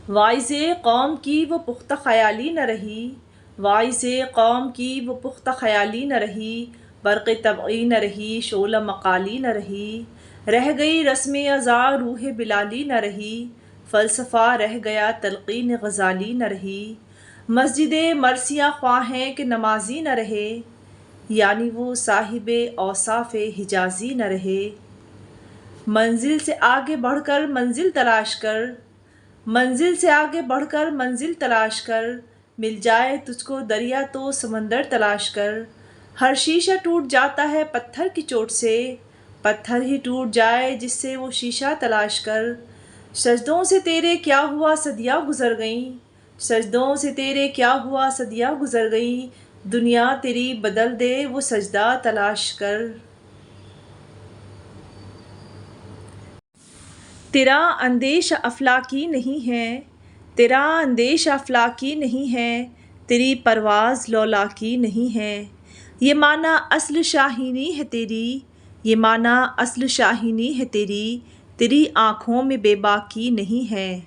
واعظ قوم کی وہ پختہ خیالی نہ رہی، واعظ قوم کی وہ پختہ خیالی نہ رہی، برق طبعی نہ رہی، شعلہ مقالی نہ رہی، رہ گئی رسم ازاں روح بلالی نہ رہی، فلسفہ رہ گیا تلقین غزالی نہ رہی، مسجد مرثیہ خواہیں کہ نمازی نہ رہے، یعنی وہ صاحب اوصاف حجازی نہ رہے۔ منزل سے آگے بڑھ کر منزل تلاش کر، منزل سے آگے بڑھ کر منزل تلاش کر، مل جائے تجھ کو دریا تو سمندر تلاش کر، ہر شیشہ ٹوٹ جاتا ہے پتھر کی چوٹ سے، پتھر ہی ٹوٹ جائے جس سے وہ شیشہ تلاش کر، سجدوں سے تیرے کیا ہوا صدیاں گزر گئیں، سجدوں سے تیرے کیا ہوا صدیاں گزر گئیں، دنیا تیری بدل دے وہ سجدہ تلاش کر۔ تیرا اندیش افلاکی نہیں ہے، تیرا اندیش افلاکی نہیں ہے، تیری پرواز لولاکی نہیں ہے، یہ معنی اصل شاہینی ہے تیری، یہ معنی اصل شاہینی ہے تیری، تیری آنکھوں میں بے باکی نہیں ہے۔